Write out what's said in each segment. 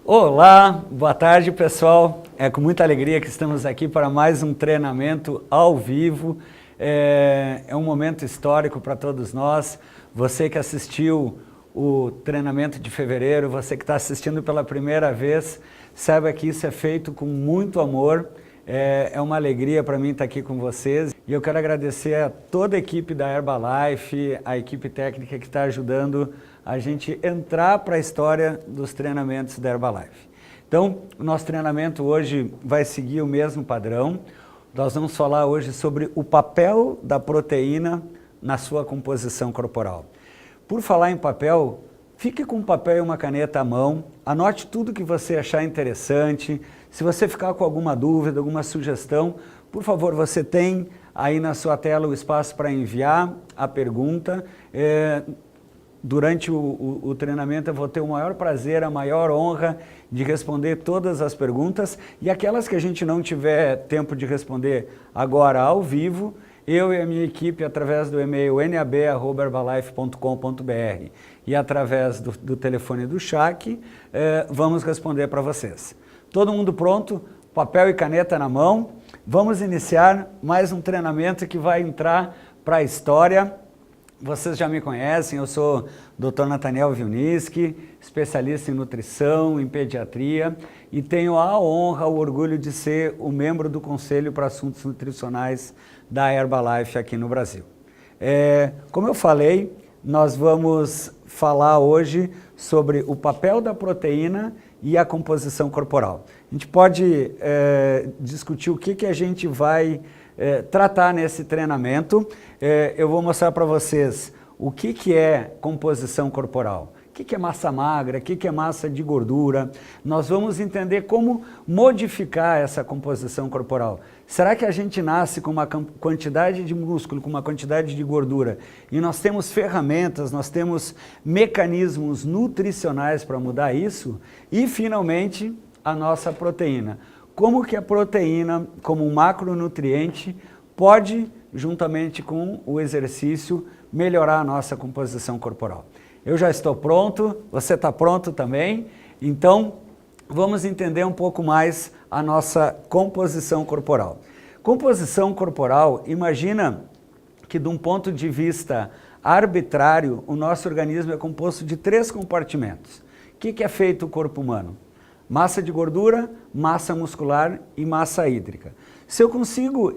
Olá, boa tarde pessoal. É com muita alegria que estamos aqui para mais um treinamento ao vivo. É um momento histórico para todos nós. Você que assistiu o treinamento de fevereiro, você que está assistindo pela primeira vez, saiba que isso é feito com muito amor. É uma alegria para mim estar aqui com vocês e eu quero agradecer a toda a equipe da Herbalife, a equipe técnica que está ajudando a gente entrar para a história dos treinamentos da Herbalife. Então, o nosso treinamento hoje vai seguir o mesmo padrão. Nós vamos falar hoje sobre o papel da proteína na sua composição corporal. Por falar em papel, fique com um papel e uma caneta à mão, anote tudo que você achar interessante. Se você ficar com alguma dúvida, alguma sugestão, por favor, você tem aí na sua tela o espaço para enviar a pergunta. Durante o treinamento eu vou ter o maior prazer, a maior honra de responder todas as perguntas e aquelas que a gente não tiver tempo de responder agora ao vivo, eu e a minha equipe, através do e-mail nab@herbalife.com.br e através do telefone do chat, vamos responder para vocês. Todo mundo pronto? Papel e caneta na mão? Vamos iniciar mais um treinamento que vai entrar para a história. Vocês já me conhecem, eu sou Dr. Nathaniel Wilniski, especialista em nutrição, em pediatria e tenho a honra, o orgulho de ser o membro do Conselho para Assuntos Nutricionais da Herbalife aqui no Brasil. Como eu falei, nós vamos falar hoje sobre o papel da proteína e a composição corporal. A gente pode discutir o que a gente vai tratar nesse treinamento. Eu vou mostrar para vocês o que é composição corporal, o que é massa magra, o que é massa de gordura. Nós vamos entender como modificar essa composição corporal. Será que a gente nasce com uma quantidade de músculo, com uma quantidade de gordura e nós temos ferramentas, nós temos mecanismos nutricionais para mudar isso? E finalmente a nossa proteína. Como que a proteína, como um macronutriente, pode, juntamente com o exercício, melhorar a nossa composição corporal. Eu já estou pronto, você está pronto também? Então, vamos entender um pouco mais a nossa composição corporal. Composição corporal, imagina que de um ponto de vista arbitrário, o nosso organismo é composto de 3 compartimentos. O que é feito o corpo humano? Massa de gordura, massa muscular e massa hídrica. Se eu consigo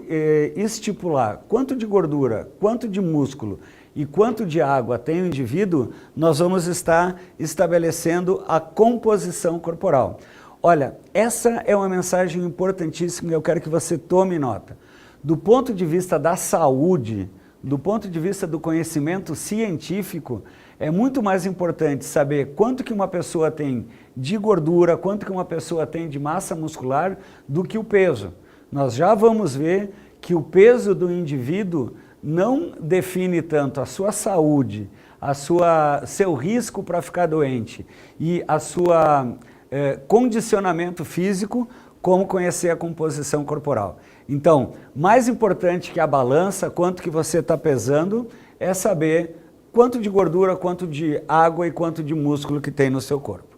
estipular quanto de gordura, quanto de músculo e quanto de água tem o indivíduo, nós vamos estar estabelecendo a composição corporal. Olha, essa é uma mensagem importantíssima e eu quero que você tome nota. Do ponto de vista da saúde, do ponto de vista do conhecimento científico, é muito mais importante saber quanto que uma pessoa tem de gordura, quanto que uma pessoa tem de massa muscular, do que o peso. Nós já vamos ver que o peso do indivíduo não define tanto a sua saúde, seu risco para ficar doente e a sua condicionamento físico, como conhecer a composição corporal. Então, mais importante que a balança, quanto que você está pesando, é saber quanto de gordura, quanto de água e quanto de músculo que tem no seu corpo.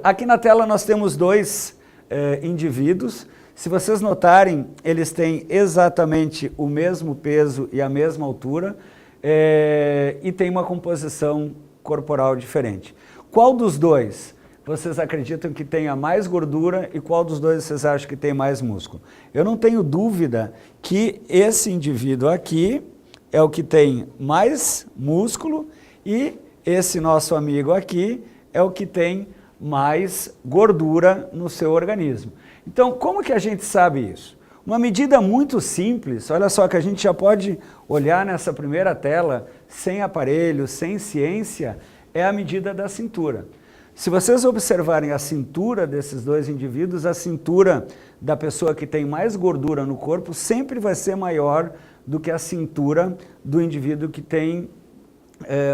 Aqui na tela nós temos 2 indivíduos. Se vocês notarem, eles têm exatamente o mesmo peso e a mesma altura e tem uma composição corporal diferente. Qual dos 2 vocês acreditam que tenha mais gordura e qual dos 2 vocês acham que tem mais músculo? Eu não tenho dúvida que esse indivíduo aqui é o que tem mais músculo e esse nosso amigo aqui é o que tem mais gordura no seu organismo. Então, como que a gente sabe isso? Uma medida muito simples, olha só que a gente já pode olhar nessa primeira tela, sem aparelho, sem ciência, é a medida da cintura. Se vocês observarem a cintura desses 2 indivíduos, a cintura da pessoa que tem mais gordura no corpo sempre vai ser maior do que a cintura do indivíduo que tem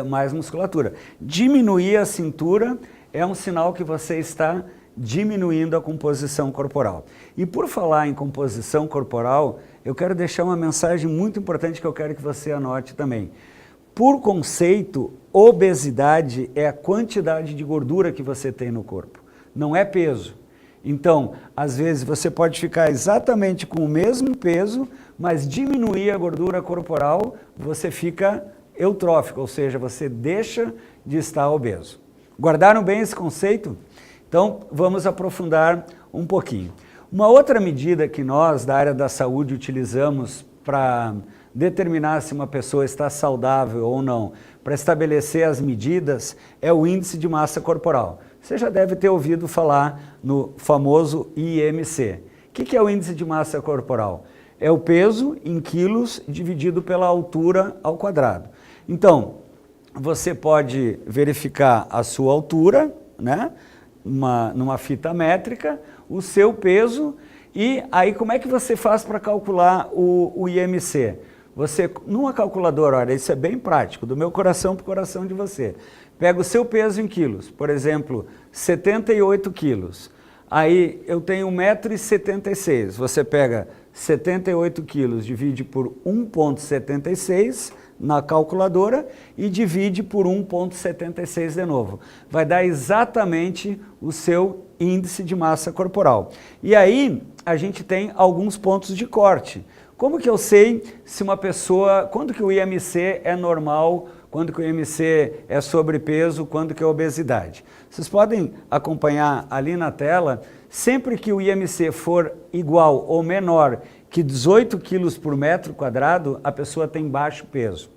mais musculatura. Diminuir a cintura é um sinal que você está diminuindo a composição corporal. E por falar em composição corporal, eu quero deixar uma mensagem muito importante que eu quero que você anote também. Por conceito, obesidade é a quantidade de gordura que você tem no corpo, não é peso. Então, às vezes você pode ficar exatamente com o mesmo peso, mas diminuir a gordura corporal, você fica eutrófico, ou seja, você deixa de estar obeso. Guardaram bem esse conceito? Então, vamos aprofundar um pouquinho. Uma outra medida que nós, da área da saúde, utilizamos para determinar se uma pessoa está saudável ou não, para estabelecer as medidas, é o índice de massa corporal. Você já deve ter ouvido falar no famoso IMC. O que é o índice de massa corporal? É o peso em quilos dividido pela altura ao quadrado. Então, você pode verificar a sua altura, né, numa fita métrica, o seu peso, e aí como é que você faz para calcular o IMC? Você, numa calculadora, olha, isso é bem prático, do meu coração para o coração de você. Pega o seu peso em quilos, por exemplo, 78 quilos. Aí eu tenho 1,76 m, você pega 78 quilos, divide por 1,76 na calculadora e divide por 1,76 de novo. Vai dar exatamente o seu índice de massa corporal. E aí a gente tem alguns pontos de corte. Como que eu sei se uma pessoa, quando que o IMC é normal, quando que o IMC é sobrepeso, quando que é obesidade? Vocês podem acompanhar ali na tela, sempre que o IMC for igual ou menor que 18 quilos por metro quadrado, a pessoa tem baixo peso.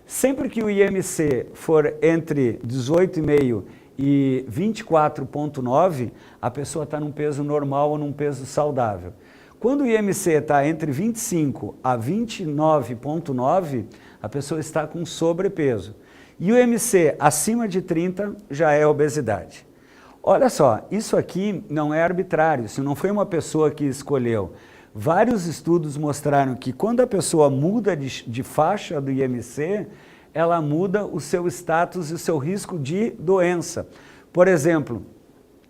Sempre que o IMC for entre 18,5 e 24,9, a pessoa está num peso normal ou num peso saudável. Quando o IMC está entre 25 a 29,9, a pessoa está com sobrepeso. E o IMC acima de 30 já é obesidade. Olha só, isso aqui não é arbitrário, isso não foi uma pessoa que escolheu. Vários estudos mostraram que quando a pessoa muda de faixa do IMC, ela muda o seu status e o seu risco de doença. Por exemplo,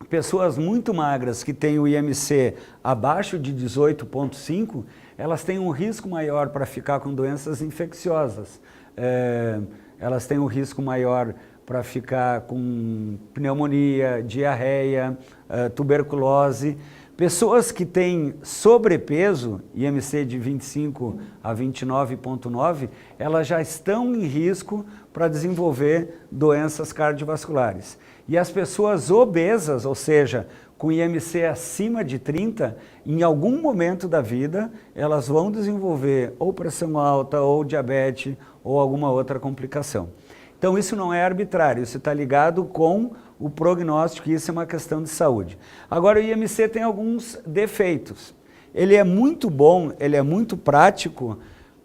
pessoas muito magras que têm o IMC abaixo de 18,5, elas têm um risco maior para ficar com doenças infecciosas. Elas têm um risco maior para ficar com pneumonia, diarreia, tuberculose. Pessoas que têm sobrepeso, IMC de 25 a 29,9, elas já estão em risco para desenvolver doenças cardiovasculares. E as pessoas obesas, ou seja, com IMC acima de 30, em algum momento da vida, elas vão desenvolver ou pressão alta, ou diabetes, ou alguma outra complicação. Então isso não é arbitrário, isso está ligado com o prognóstico, e isso é uma questão de saúde. Agora o IMC tem alguns defeitos. Ele é muito bom, ele é muito prático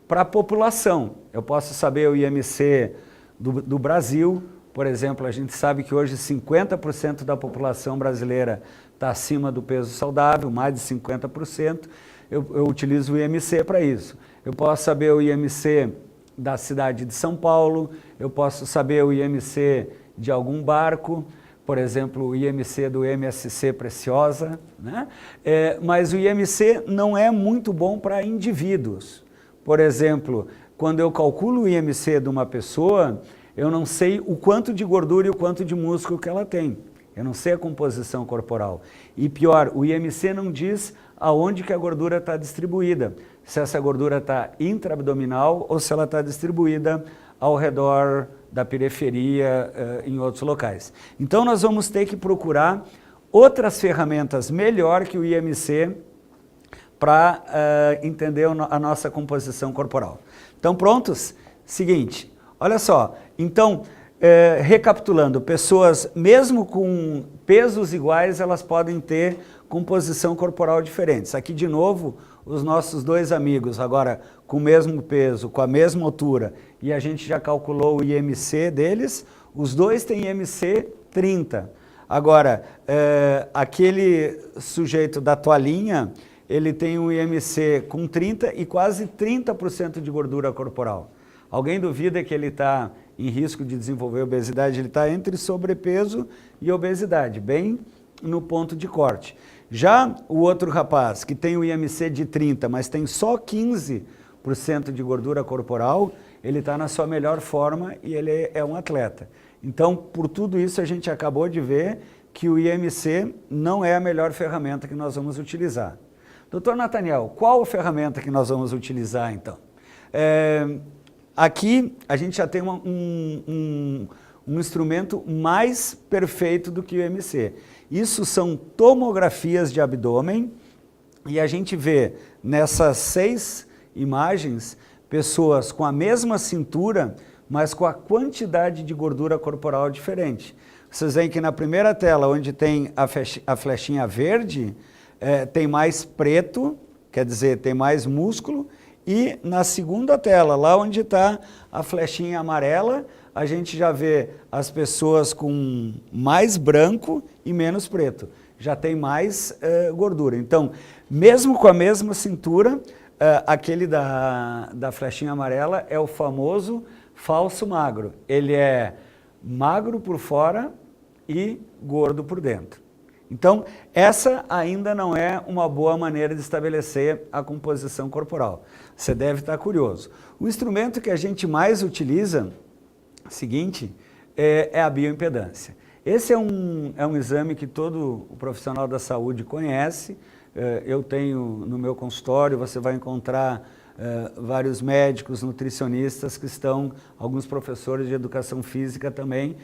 para a população. Eu posso saber o IMC do Brasil, por exemplo, a gente sabe que hoje 50% da população brasileira está acima do peso saudável, mais de 50%. Eu utilizo o IMC para isso. Eu posso saber o IMC da cidade de São Paulo, eu posso saber o IMC de algum barco, por exemplo, o IMC do MSC Preciosa, né? Mas o IMC não é muito bom para indivíduos. Por exemplo, quando eu calculo o IMC de uma pessoa, eu não sei o quanto de gordura e o quanto de músculo que ela tem. Eu não sei a composição corporal. E pior, o IMC não diz aonde que a gordura está distribuída. Se essa gordura está intraabdominal ou se ela está distribuída ao redor da periferia, em outros locais. Então nós vamos ter que procurar outras ferramentas melhor que o IMC para entender a nossa composição corporal. Então prontos? Seguinte, olha só, então recapitulando, pessoas mesmo com pesos iguais, elas podem ter composição corporal diferentes. Aqui de novo, os nossos dois amigos, agora com o mesmo peso, com a mesma altura, e a gente já calculou o IMC deles, os dois têm IMC 30. Agora, aquele sujeito da toalhinha, ele tem um IMC com 30 e quase 30% de gordura corporal. Alguém duvida que ele está em risco de desenvolver obesidade? Ele está entre sobrepeso e obesidade, bem no ponto de corte. Já o outro rapaz, que tem o IMC de 30, mas tem só 15% de gordura corporal, ele está na sua melhor forma e ele é um atleta. Então, por tudo isso, a gente acabou de ver que o IMC não é a melhor ferramenta que nós vamos utilizar. Doutor Nathaniel, qual ferramenta que nós vamos utilizar, então? Aqui, a gente já tem um instrumento mais perfeito do que o IMC. Isso são tomografias de abdômen, e a gente vê nessas 6 imagens pessoas com a mesma cintura, mas com a quantidade de gordura corporal diferente. Vocês veem que na primeira tela, onde tem a flechinha verde, tem mais preto, quer dizer, tem mais músculo, e na segunda tela, lá onde está a flechinha amarela, a gente já vê as pessoas com mais branco e menos preto. Já tem mais gordura. Então, mesmo com a mesma cintura, aquele da flechinha amarela é o famoso falso magro. Ele é magro por fora e gordo por dentro. Então, essa ainda não é uma boa maneira de estabelecer a composição corporal. Você deve estar curioso. O instrumento que a gente mais utiliza, seguinte, é a bioimpedância. Esse é um exame que todo o profissional da saúde conhece. Eu tenho no meu consultório, você vai encontrar vários médicos, nutricionistas que estão, alguns professores de educação física também,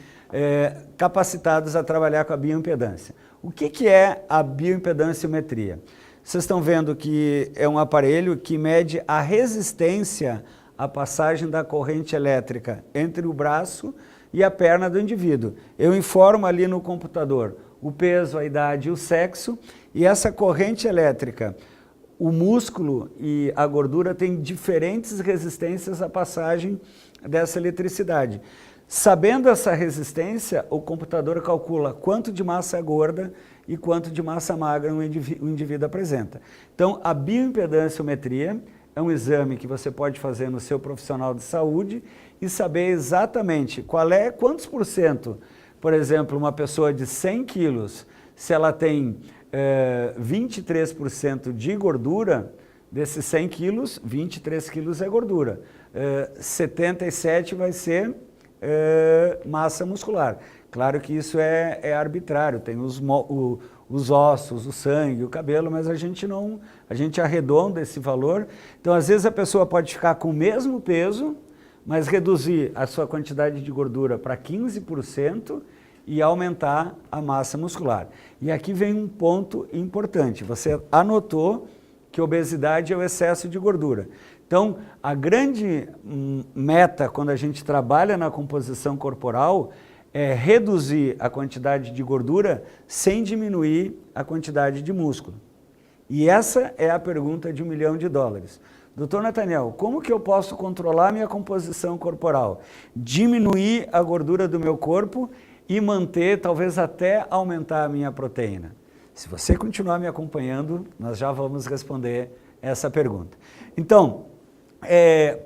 capacitados a trabalhar com a bioimpedância. O que é a bioimpedanciometria? Vocês estão vendo que é um aparelho que mede a resistência à passagem da corrente elétrica entre o braço e a perna do indivíduo. Eu informo ali no computador o peso, a idade e o sexo, e essa corrente elétrica, o músculo e a gordura têm diferentes resistências à passagem dessa eletricidade. Sabendo essa resistência, o computador calcula quanto de massa gorda e quanto de massa magra o indivíduo apresenta. Então, a bioimpedanciometria é um exame que você pode fazer no seu profissional de saúde e saber exatamente quantos por cento, por exemplo, uma pessoa de 100 quilos, se ela tem 23% de gordura, desses 100 quilos, 23 quilos é gordura. 77 vai ser massa muscular. Claro que isso é arbitrário, tem os ossos, o sangue, o cabelo, mas a gente arredonda esse valor. Então, às vezes a pessoa pode ficar com o mesmo peso, mas reduzir a sua quantidade de gordura para 15% e aumentar a massa muscular. E aqui vem um ponto importante, você anotou que obesidade é o excesso de gordura. Então, a grande meta quando a gente trabalha na composição corporal é reduzir a quantidade de gordura sem diminuir a quantidade de músculo. E essa é a pergunta de $1 milhão. Doutor Nathaniel, como que eu posso controlar minha composição corporal? Diminuir a gordura do meu corpo e manter, talvez até aumentar a minha proteína? Se você continuar me acompanhando, nós já vamos responder essa pergunta. Então,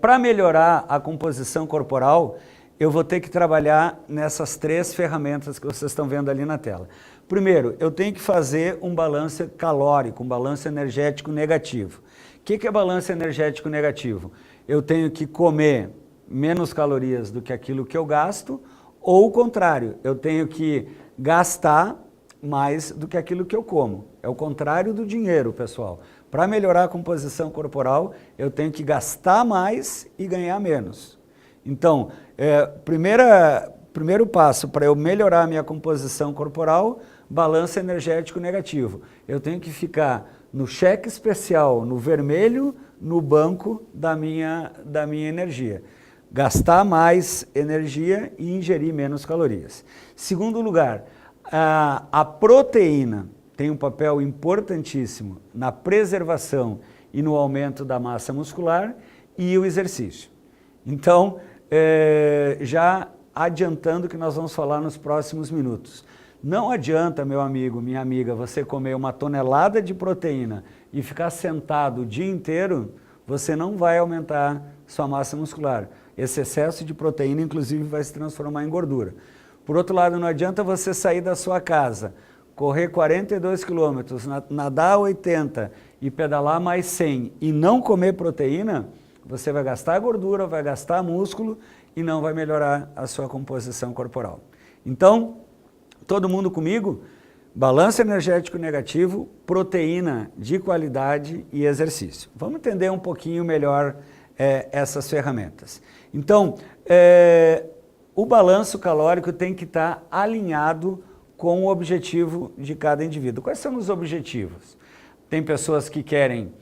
para melhorar a composição corporal, eu vou ter que trabalhar nessas 3 ferramentas que vocês estão vendo ali na tela. Primeiro, eu tenho que fazer um balanço calórico, um balanço energético negativo. O que é balanço energético negativo? Eu tenho que comer menos calorias do que aquilo que eu gasto, ou o contrário, eu tenho que gastar mais do que aquilo que eu como. É o contrário do dinheiro, pessoal. Para melhorar a composição corporal, eu tenho que gastar mais e ganhar menos. Então, primeiro passo para eu melhorar a minha composição corporal, balanço energético negativo. Eu tenho que ficar no cheque especial, no vermelho, no banco da minha energia. Gastar mais energia e ingerir menos calorias. Segundo lugar, a proteína tem um papel importantíssimo na preservação e no aumento da massa muscular, e o exercício. Então, já adiantando que nós vamos falar nos próximos minutos. Não adianta, meu amigo, minha amiga, você comer 1 tonelada de proteína e ficar sentado o dia inteiro, você não vai aumentar sua massa muscular. Esse excesso de proteína, inclusive, vai se transformar em gordura. Por outro lado, não adianta você sair da sua casa, correr 42 quilômetros, nadar 80 e pedalar mais 100 e não comer proteína, você vai gastar gordura, vai gastar músculo e não vai melhorar a sua composição corporal. Então, todo mundo comigo? Balanço energético negativo, proteína de qualidade e exercício. Vamos entender um pouquinho melhor essas ferramentas. Então, o balanço calórico tem que estar alinhado com o objetivo de cada indivíduo. Quais são os objetivos? Tem pessoas que querem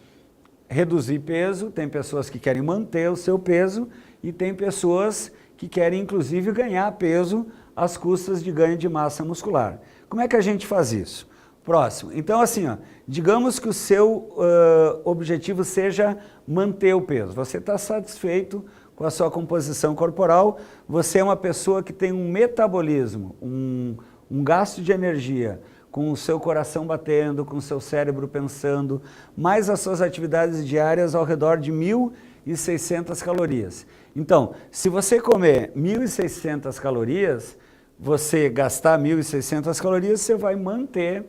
reduzir peso, tem pessoas que querem manter o seu peso e tem pessoas que querem, inclusive, ganhar peso às custas de ganho de massa muscular. Como é que a gente faz isso? Próximo. Então, assim, ó, digamos que o seu objetivo seja manter o peso. Você está satisfeito com a sua composição corporal, você é uma pessoa que tem um metabolismo, um gasto de energia, com o seu coração batendo, com o seu cérebro pensando, mais as suas atividades diárias ao redor de 1.600 calorias. Então, se você comer 1.600 calorias, você gastar 1.600 calorias, você vai manter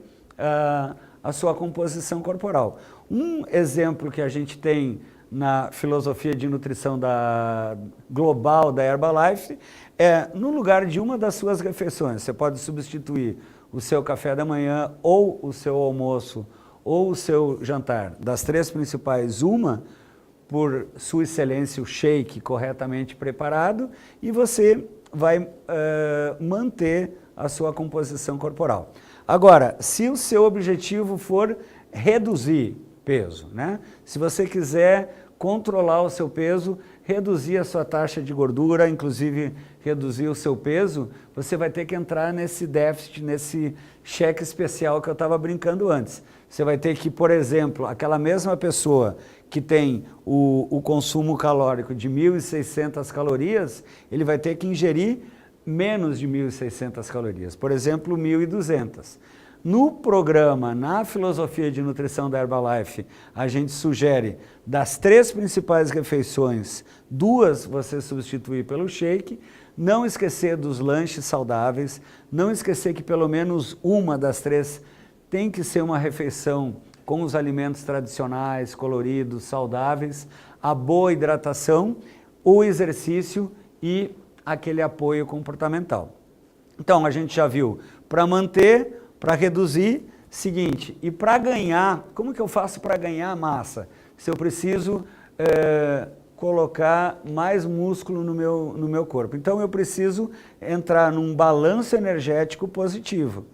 a sua composição corporal. Um exemplo que a gente tem na filosofia de nutrição global da Herbalife é, no lugar de uma das suas refeições, você pode substituir o seu café da manhã, ou o seu almoço, ou o seu jantar, das três principais, uma por sua excelência o shake corretamente preparado, e você vai manter a sua composição corporal. Agora, se o seu objetivo for reduzir peso, né? Se você quiser controlar o seu peso, reduzir a sua taxa de gordura, inclusive reduzir o seu peso, você vai ter que entrar nesse déficit, nesse cheque especial que eu estava brincando antes. Você vai ter que, por exemplo, aquela mesma pessoa que tem o consumo calórico de 1.600 calorias, ele vai ter que ingerir menos de 1.600 calorias, por exemplo, 1.200. No programa, na filosofia de nutrição da Herbalife, a gente sugere das três principais refeições, 2 você substituir pelo shake, não esquecer dos lanches saudáveis, não esquecer que pelo menos uma das 3 tem que ser uma refeição com os alimentos tradicionais, coloridos, saudáveis, a boa hidratação, o exercício e aquele apoio comportamental. Então, a gente já viu, para manter, para reduzir, seguinte, e para ganhar, como que eu faço para ganhar massa? Se eu preciso colocar mais músculo no meu corpo. Então eu preciso entrar num balanço energético positivo.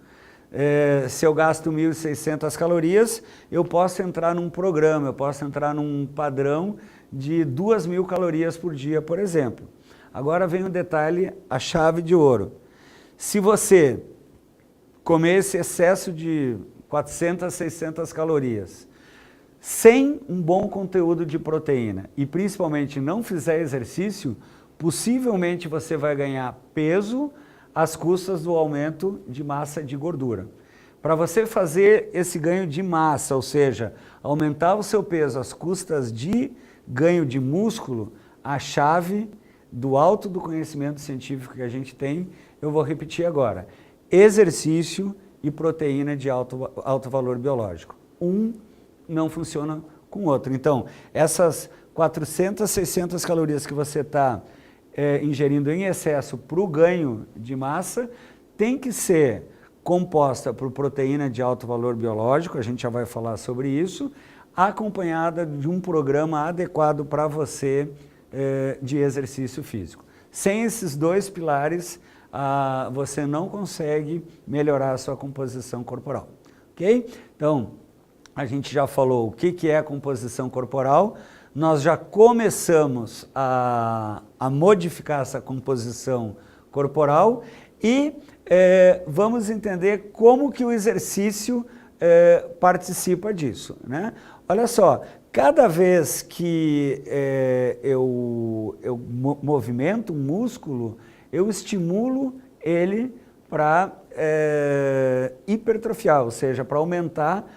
Se eu gasto 1.600 calorias, eu posso entrar num programa, eu posso entrar num padrão de 2.000 calorias por dia, por exemplo. Agora vem o detalhe, a chave de ouro. Se você comer esse excesso de 400, 600 calorias, sem um bom conteúdo de proteína e principalmente não fizer exercício, possivelmente você vai ganhar peso às custas do aumento de massa de gordura. Para você fazer esse ganho de massa, ou seja, aumentar o seu peso às custas de ganho de músculo, a chave do alto do conhecimento científico que a gente tem, eu vou repetir agora. Exercício e proteína de alto valor biológico. Um não funciona com o outro. Então, essas 400, 600 calorias que você está ingerindo em excesso para o ganho de massa, tem que ser composta por proteína de alto valor biológico, a gente já vai falar sobre isso, acompanhada de um programa adequado para você de exercício físico. Sem esses 2 pilares, você não consegue melhorar a sua composição corporal, ok? Então, a gente já falou o que é a composição corporal, nós já começamos a modificar essa composição corporal e vamos entender como que o exercício participa disso, né? Olha só, cada vez que eu movimento um músculo, eu estimulo ele para hipertrofiar, ou seja, para aumentar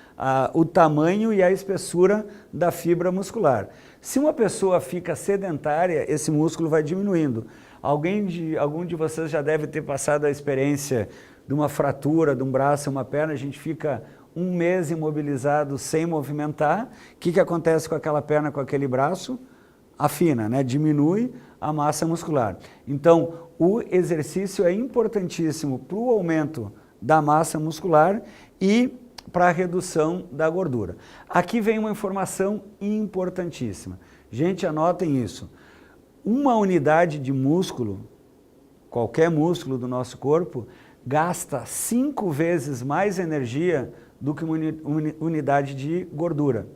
o tamanho e a espessura da fibra muscular. Se uma pessoa fica sedentária, esse músculo vai diminuindo. Algum de vocês já deve ter passado a experiência de uma fratura de um braço ou uma perna, a gente fica 1 mês imobilizado sem movimentar. O que acontece com aquela perna, com aquele braço? afina, né? Diminui a massa muscular. Então, o exercício é importantíssimo para o aumento da massa muscular e para a redução da gordura. Aqui vem uma informação importantíssima. Gente, anotem isso. Uma unidade de músculo, qualquer músculo do nosso corpo, gasta 5 vezes mais energia do que uma unidade de gordura.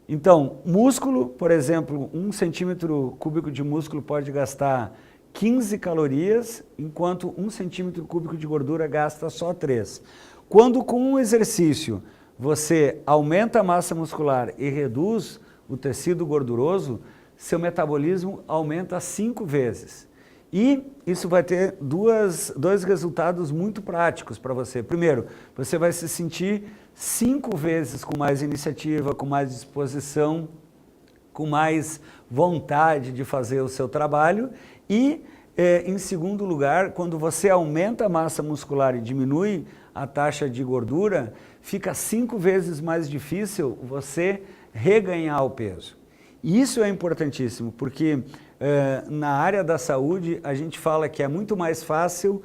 Então, músculo, por exemplo, 1 centímetro cúbico de músculo pode gastar 15 calorias, enquanto 1 centímetro cúbico de gordura gasta só 3. Quando com um exercício você aumenta a massa muscular e reduz o tecido gorduroso, seu metabolismo aumenta 5 vezes. E isso vai ter dois resultados muito práticos para você. Primeiro, você vai se sentir 5 vezes com mais iniciativa, com mais disposição, com mais vontade de fazer o seu trabalho. E, em segundo lugar, quando você aumenta a massa muscular e diminui a taxa de gordura, fica 5 vezes mais difícil você reganhar o peso. E isso é importantíssimo, porque na área da saúde a gente fala que é muito mais fácil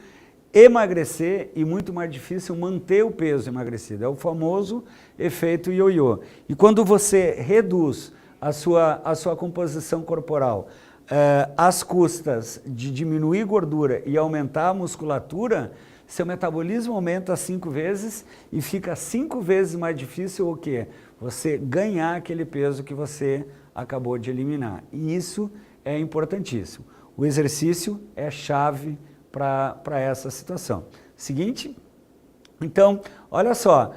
emagrecer e muito mais difícil manter o peso emagrecido. É o famoso efeito ioiô. E quando você reduz a sua composição corporal às custas de diminuir gordura e aumentar a musculatura, seu metabolismo aumenta 5 vezes e fica 5 vezes mais difícil o quê? Você ganhar aquele peso que você acabou de eliminar. E isso é importantíssimo. O exercício é chave para essa situação. Seguinte, então, olha só,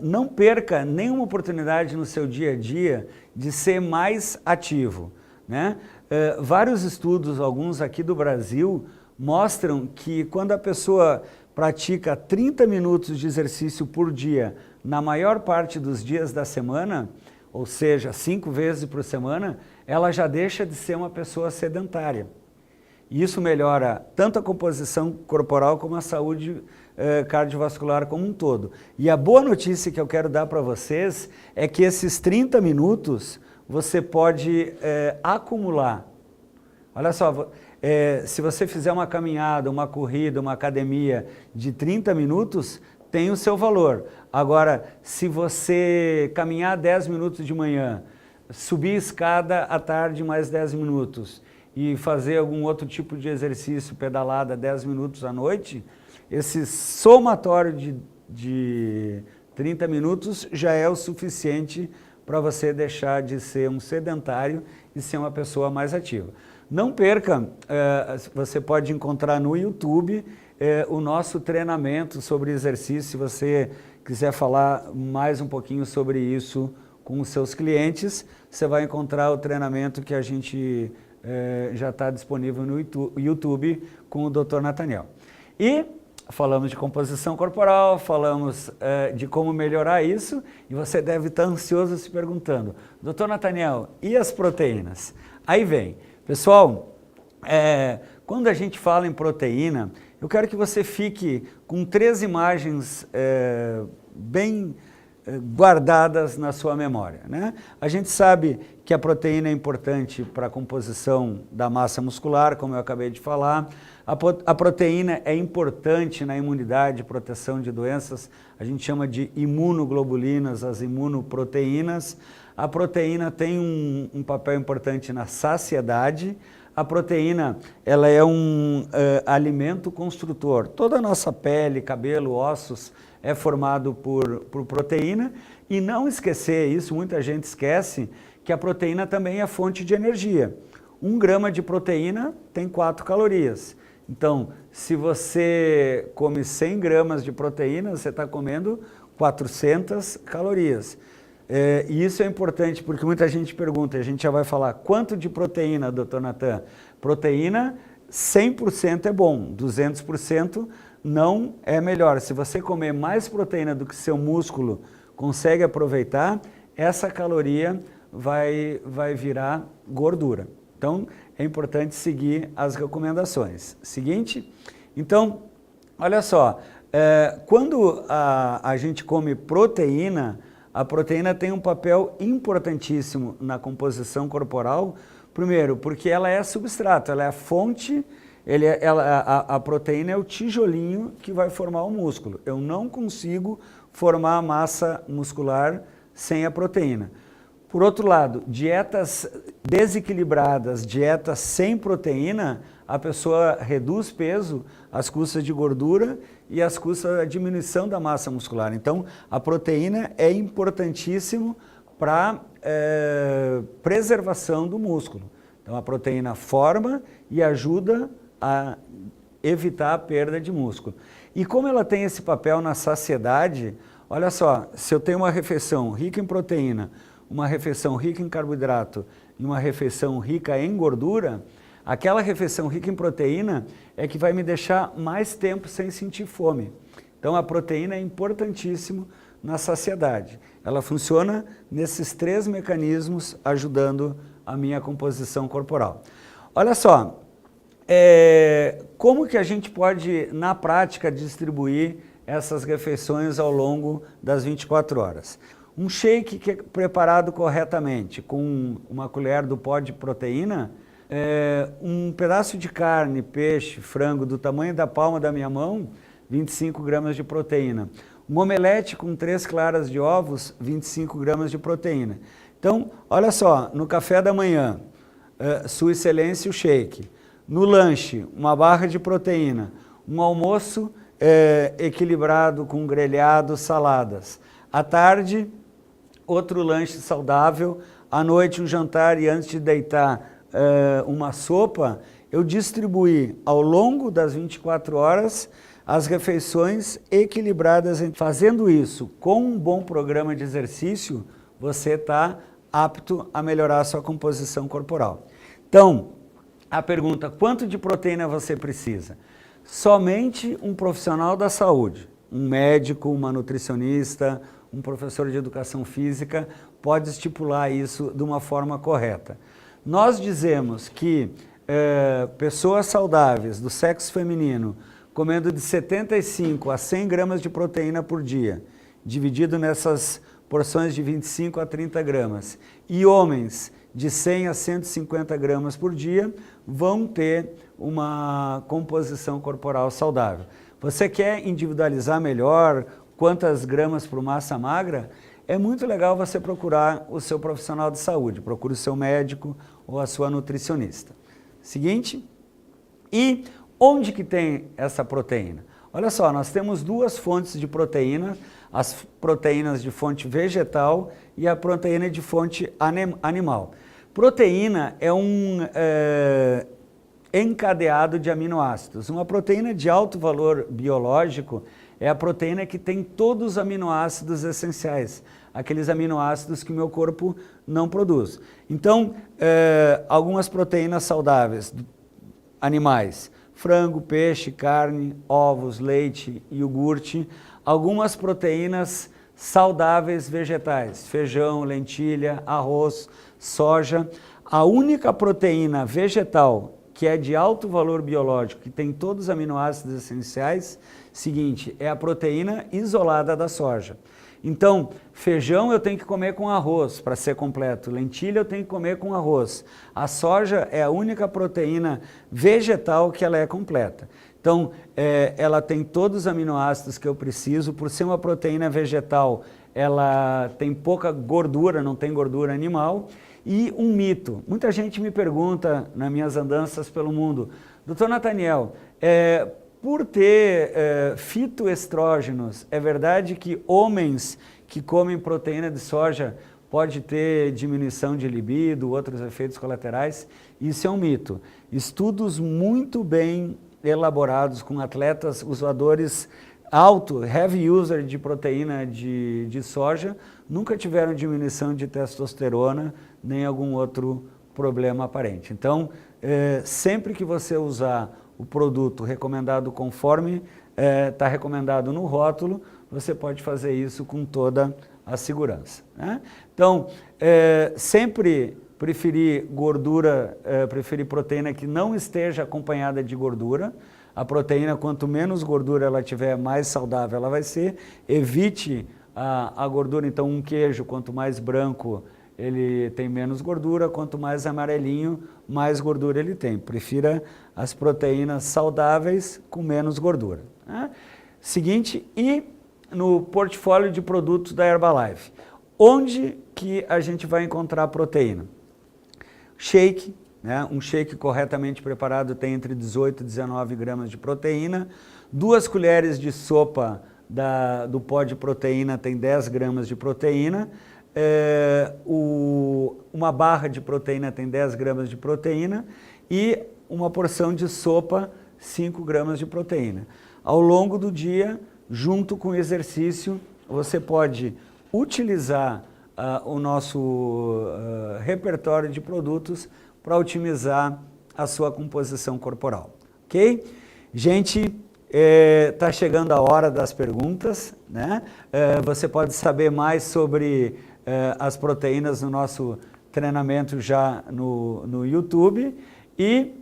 não perca nenhuma oportunidade no seu dia a dia de ser mais ativo, né? Vários estudos, alguns aqui do Brasil, mostram que quando a pessoa pratica 30 minutos de exercício por dia, na maior parte dos dias da semana, ou seja, 5 vezes por semana, ela já deixa de ser uma pessoa sedentária. E isso melhora tanto a composição corporal como a saúde cardiovascular como um todo. E a boa notícia que eu quero dar para vocês é que esses 30 minutos você pode acumular. Olha só, se você fizer uma caminhada, uma corrida, uma academia de 30 minutos, tem o seu valor. Agora, se você caminhar 10 minutos de manhã, subir escada à tarde mais 10 minutos e fazer algum outro tipo de exercício, pedalada 10 minutos à noite, esse somatório de 30 minutos já é o suficiente para você deixar de ser um sedentário e ser uma pessoa mais ativa. Não perca, você pode encontrar no YouTube o nosso treinamento sobre exercício, se você quiser falar mais um pouquinho sobre isso com os seus clientes, você vai encontrar o treinamento que a gente já está disponível no YouTube com o Dr. Nathaniel. E falamos de composição corporal, falamos de como melhorar isso, e você deve estar ansioso se perguntando, Dr. Nathaniel, e as proteínas? Aí vem, pessoal, quando a gente fala em proteína, eu quero que você fique com 3 imagens bem guardadas na sua memória, né? A gente sabe que a proteína é importante para a composição da massa muscular, como eu acabei de falar. A proteína é importante na imunidade, proteção de doenças, a gente chama de imunoglobulinas, as imunoproteínas. A proteína tem um papel importante na saciedade. A proteína, ela é um alimento construtor. Toda a nossa pele, cabelo, ossos é formado por proteína. E não esquecer isso, muita gente esquece, que a proteína também é fonte de energia. 1 grama de proteína tem 4 calorias. Então, se você come 100 gramas de proteína, você está comendo 400 calorias. E isso é importante porque muita gente pergunta, e a gente já vai falar, quanto de proteína, Dr. Nathan? Proteína, 100% é bom, 200% não é melhor. Se você comer mais proteína do que seu músculo consegue aproveitar, essa caloria vai virar gordura. Então, é importante seguir as recomendações. Seguinte, então, olha só, quando a gente come proteína, a proteína tem um papel importantíssimo na composição corporal, primeiro, porque ela é substrato, ela é a fonte, a proteína é o tijolinho que vai formar o músculo. Eu não consigo formar massa muscular sem a proteína. Por outro lado, dietas desequilibradas, dietas sem proteína, a pessoa reduz peso às custas de gordura e às custas da diminuição da massa muscular. Então, a proteína é importantíssimo para preservação do músculo. Então, a proteína forma e ajuda a evitar a perda de músculo. E como ela tem esse papel na saciedade, olha só, se eu tenho uma refeição rica em proteína, uma refeição rica em carboidrato e uma refeição rica em gordura, aquela refeição rica em proteína é que vai me deixar mais tempo sem sentir fome. Então a proteína é importantíssimo na saciedade. Ela funciona nesses 3 mecanismos ajudando a minha composição corporal. Olha só, como que a gente pode, na prática, distribuir essas refeições ao longo das 24 horas? Um shake que é preparado corretamente, com uma colher do pó de proteína, um pedaço de carne, peixe, frango do tamanho da palma da minha mão, 25 gramas de proteína. Um omelete com 3 claras de ovos, 25 gramas de proteína. Então, olha só, no café da manhã, Sua Excelência o shake. No lanche, uma barra de proteína. Um almoço equilibrado com grelhado, saladas. À tarde, outro lanche saudável. À noite, um jantar e antes de deitar, uma sopa. Eu distribuí ao longo das 24 horas as refeições equilibradas. Fazendo isso com um bom programa de exercício, você está apto a melhorar a sua composição corporal. Então, a pergunta, quanto de proteína você precisa? Somente um profissional da saúde, um médico, uma nutricionista, um professor de educação física, pode estipular isso de uma forma correta. Nós dizemos que pessoas saudáveis do sexo feminino, comendo de 75 a 100 gramas de proteína por dia, dividido nessas porções de 25 a 30 gramas, e homens de 100 a 150 gramas por dia, vão ter uma composição corporal saudável. Você quer individualizar melhor quantas gramas por massa magra? É muito legal você procurar o seu profissional de saúde, procure o seu médico ou a sua nutricionista. Seguinte, e onde que tem essa proteína? Olha só, nós temos 2 fontes de proteína, as proteínas de fonte vegetal e a proteína de fonte animal. Proteína é um encadeado de aminoácidos. Uma proteína de alto valor biológico é a proteína que tem todos os aminoácidos essenciais, aqueles aminoácidos que o meu corpo não produz. Então, algumas proteínas saudáveis, animais, frango, peixe, carne, ovos, leite, iogurte, algumas proteínas saudáveis vegetais, feijão, lentilha, arroz, soja. A única proteína vegetal que é de alto valor biológico, que tem todos os aminoácidos essenciais, seguinte, é a proteína isolada da soja. Então, feijão eu tenho que comer com arroz para ser completo, lentilha eu tenho que comer com arroz. A soja é a única proteína vegetal que ela é completa. Então, ela tem todos os aminoácidos que eu preciso, por ser uma proteína vegetal, ela tem pouca gordura, não tem gordura animal. E um mito, muita gente me pergunta nas minhas andanças pelo mundo, Dr. Nathaniel, por ter fitoestrógenos, é verdade que homens que comem proteína de soja pode ter diminuição de libido, outros efeitos colaterais? Isso é um mito. Estudos muito bem elaborados com atletas usadores heavy user de proteína de soja, nunca tiveram diminuição de testosterona, nem algum outro problema aparente. Então, sempre que você usar o produto recomendado conforme está recomendado no rótulo, você pode fazer isso com toda a segurança, né? Então, sempre preferir preferir proteína que não esteja acompanhada de gordura. A proteína, quanto menos gordura ela tiver, mais saudável ela vai ser. Evite a gordura. Então, um queijo, quanto mais branco, ele tem menos gordura, quanto mais amarelinho, mais gordura ele tem. Prefira as proteínas saudáveis com menos gordura. Né? Seguinte, e no portfólio de produtos da Herbalife, onde que a gente vai encontrar proteína? Shake, né? Um shake corretamente preparado tem entre 18 e 19 gramas de proteína, 2 colheres de sopa do pó de proteína tem 10 gramas de proteína, uma barra de proteína tem 10 gramas de proteína e uma porção de sopa, 5 gramas de proteína. Ao longo do dia, junto com o exercício, você pode utilizar o nosso repertório de produtos para otimizar a sua composição corporal, ok? Gente, está chegando a hora das perguntas, né? Você pode saber mais sobre as proteínas no nosso treinamento já no YouTube e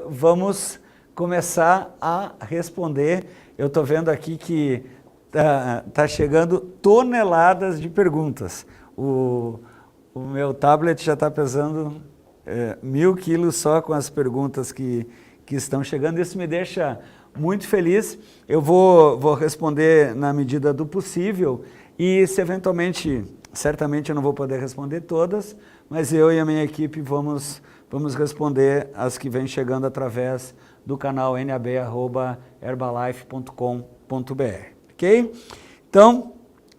vamos começar a responder. Eu estou vendo aqui que tá chegando toneladas de perguntas. O meu tablet já está pesando 1000 quilos só com as perguntas que estão chegando. Isso me deixa muito feliz. Eu vou responder na medida do possível e se eventualmente, certamente eu não vou poder responder todas, mas eu e a minha equipe vamos responder as que vêm chegando através do canal nab@herbalife.com.br, ok? Então,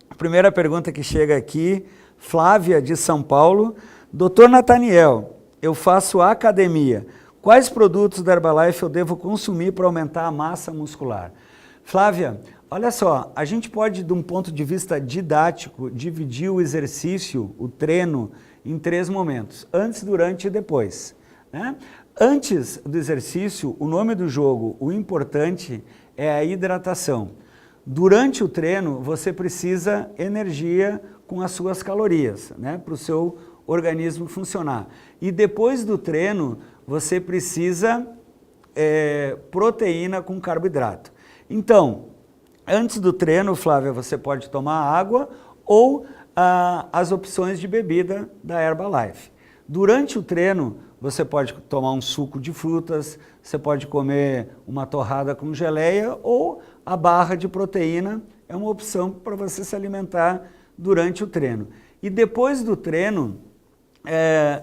a primeira pergunta que chega aqui, Flávia de São Paulo. Doutor Nathaniel, eu faço academia. Quais produtos da Herbalife eu devo consumir para aumentar a massa muscular? Flávia, olha só, a gente pode, de um ponto de vista didático, dividir o exercício, o treino, em 3 momentos, antes, durante e depois, né? Antes do exercício, o nome do jogo, o importante é a hidratação. Durante o treino, você precisa energia com as suas calorias, né, para o seu organismo funcionar. E depois do treino, você precisa proteína com carboidrato. Então, antes do treino, Flávia, você pode tomar água ou as opções de bebida da Herbalife. Durante o treino, você pode tomar um suco de frutas, você pode comer uma torrada com geleia ou a barra de proteína é uma opção para você se alimentar durante o treino. E depois do treino,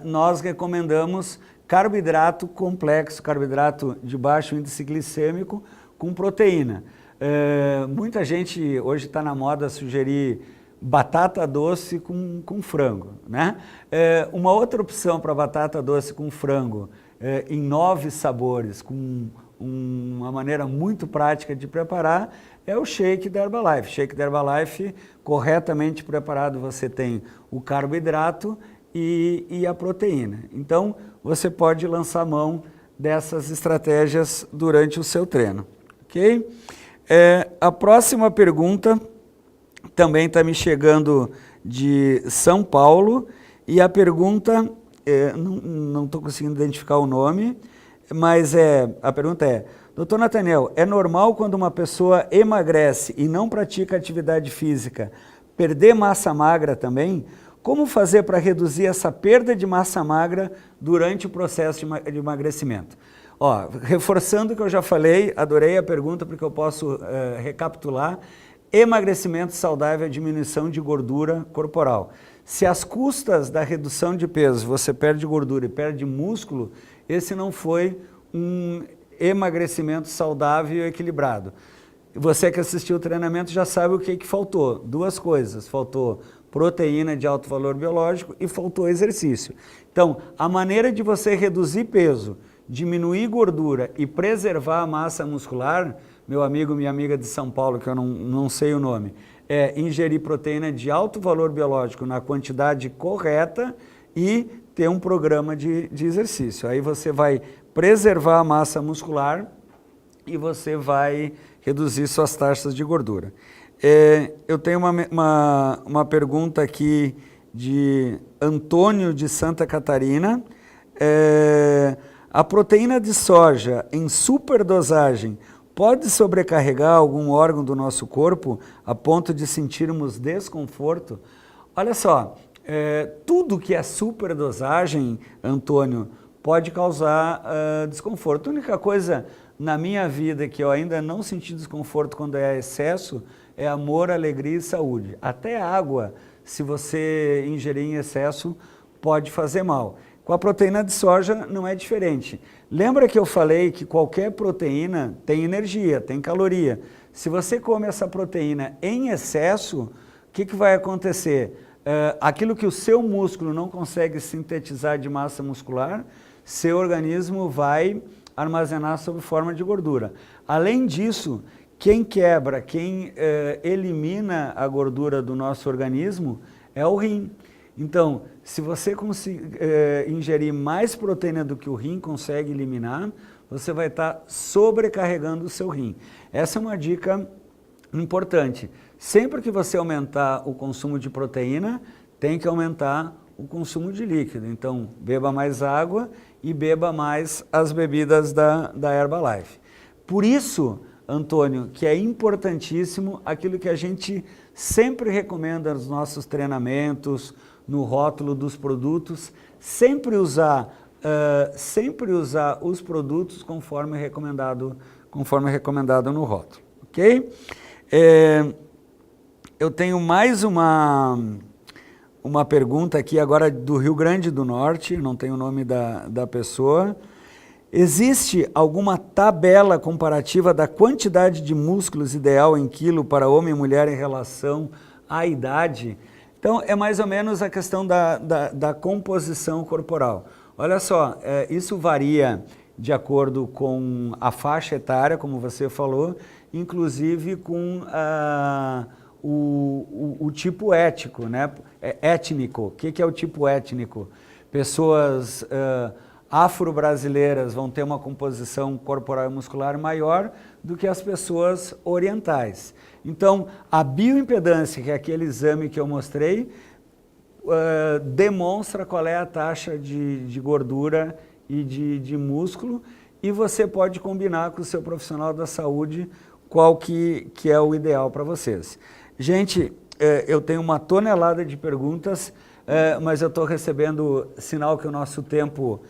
nós recomendamos carboidrato complexo, carboidrato de baixo índice glicêmico com proteína. Muita gente hoje está na moda sugerir batata doce com frango, né? Uma outra opção para batata doce com frango, em 9 sabores, com uma maneira muito prática de preparar, é o shake da Herbalife. Shake da Herbalife, corretamente preparado, você tem o carboidrato e a proteína. Então, você pode lançar mão dessas estratégias durante o seu treino, ok? A próxima pergunta também está me chegando de São Paulo e a pergunta, não estou conseguindo identificar o nome, mas a pergunta é: Doutor Nathaniel, é normal quando uma pessoa emagrece e não pratica atividade física perder massa magra também? Como fazer para reduzir essa perda de massa magra durante o processo de emagrecimento? Ó, reforçando o que eu já falei, adorei a pergunta porque eu posso recapitular. Emagrecimento saudável é diminuição de gordura corporal. Se às custas da redução de peso você perde gordura e perde músculo, esse não foi um emagrecimento saudável e equilibrado. Você que assistiu o treinamento já sabe o que faltou. 2 coisas, faltou proteína de alto valor biológico e faltou exercício. Então, a maneira de você reduzir peso, diminuir gordura e preservar a massa muscular, meu amigo, minha amiga de São Paulo, que eu não sei o nome, é ingerir proteína de alto valor biológico na quantidade correta e ter um programa de exercício. Aí você vai preservar a massa muscular e você vai reduzir suas taxas de gordura. Eu tenho uma pergunta aqui de Antônio de Santa Catarina. A proteína de soja em superdosagem pode sobrecarregar algum órgão do nosso corpo a ponto de sentirmos desconforto? Olha só, tudo que é superdosagem, Antônio, pode causar desconforto. A única coisa na minha vida que eu ainda não senti desconforto quando é excesso é amor, alegria e saúde. Até água, se você ingerir em excesso, pode fazer mal. Com a proteína de soja não é diferente. Lembra que eu falei que qualquer proteína tem energia, tem caloria. Se você come essa proteína em excesso, o que vai acontecer? Aquilo que o seu músculo não consegue sintetizar de massa muscular, seu organismo vai armazenar sob forma de gordura. Além disso, quem quebra, quem elimina a gordura do nosso organismo é o rim. Então, se você ingerir mais proteína do que o rim consegue eliminar, você vai estar sobrecarregando o seu rim. Essa é uma dica importante. Sempre que você aumentar o consumo de proteína, tem que aumentar o consumo de líquido. Então, beba mais água e beba mais as bebidas da Herbalife. Por isso, Antônio, que é importantíssimo aquilo que a gente sempre recomenda nos nossos treinamentos, no rótulo dos produtos, sempre usar os produtos conforme recomendado no rótulo, ok? Eu tenho mais uma pergunta aqui agora do Rio Grande do Norte, não tenho o nome da pessoa. Existe alguma tabela comparativa da quantidade de músculos ideal em quilo para homem e mulher em relação à idade? Então, é mais ou menos a questão da composição corporal. Olha só, isso varia de acordo com a faixa etária, como você falou, inclusive com o tipo étnico, né? Étnico. O que é o tipo étnico? Pessoas afro-brasileiras vão ter uma composição corporal e muscular maior do que as pessoas orientais. Então, a bioimpedância, que é aquele exame que eu mostrei, demonstra qual é a taxa de gordura e de músculo, e você pode combinar com o seu profissional da saúde qual que é o ideal para vocês. Gente, eu tenho uma tonelada de perguntas, mas eu estou recebendo sinal que o nosso tempo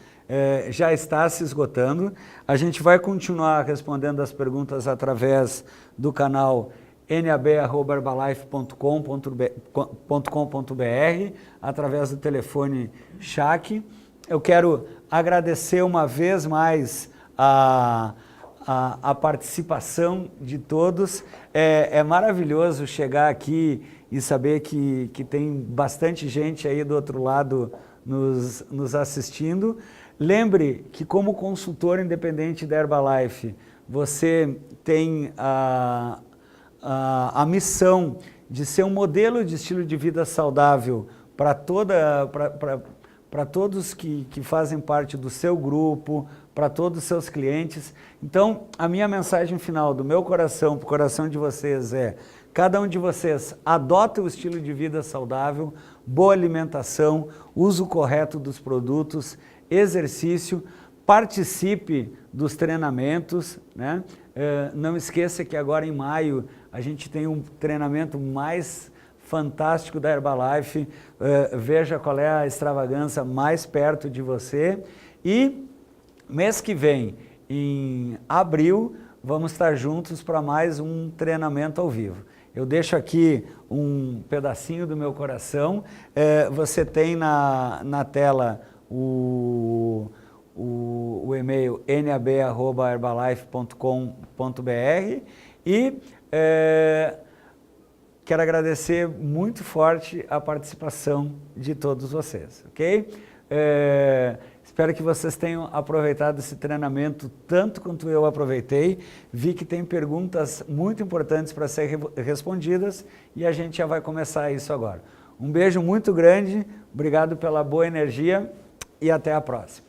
já está se esgotando. A gente vai continuar respondendo as perguntas através do canal nab@herbalife.com.br, através do telefone CHAC. Eu quero agradecer uma vez mais a participação de todos. É maravilhoso chegar aqui e saber que tem bastante gente aí do outro lado nos assistindo. Lembre que, como consultor independente da Herbalife, você tem a missão de ser um modelo de estilo de vida saudável para todos que fazem parte do seu grupo, para todos os seus clientes. Então, a minha mensagem final do meu coração para o coração de vocês é: cada um de vocês adota o estilo de vida saudável, boa alimentação, uso correto dos produtos, exercício, participe dos treinamentos, né? Não esqueça que agora em maio a gente tem um treinamento mais fantástico da Herbalife. Veja qual é a extravagância mais perto de você. E mês que vem, em abril, vamos estar juntos para mais um treinamento ao vivo. Eu deixo aqui um pedacinho do meu coração. Você tem na tela o e-mail nab@herbalife.com.br e quero agradecer muito forte a participação de todos vocês, ok? Espero que vocês tenham aproveitado esse treinamento tanto quanto eu aproveitei. Vi que tem perguntas muito importantes para serem respondidas e a gente já vai começar isso agora. Um beijo muito grande, obrigado pela boa energia e até a próxima.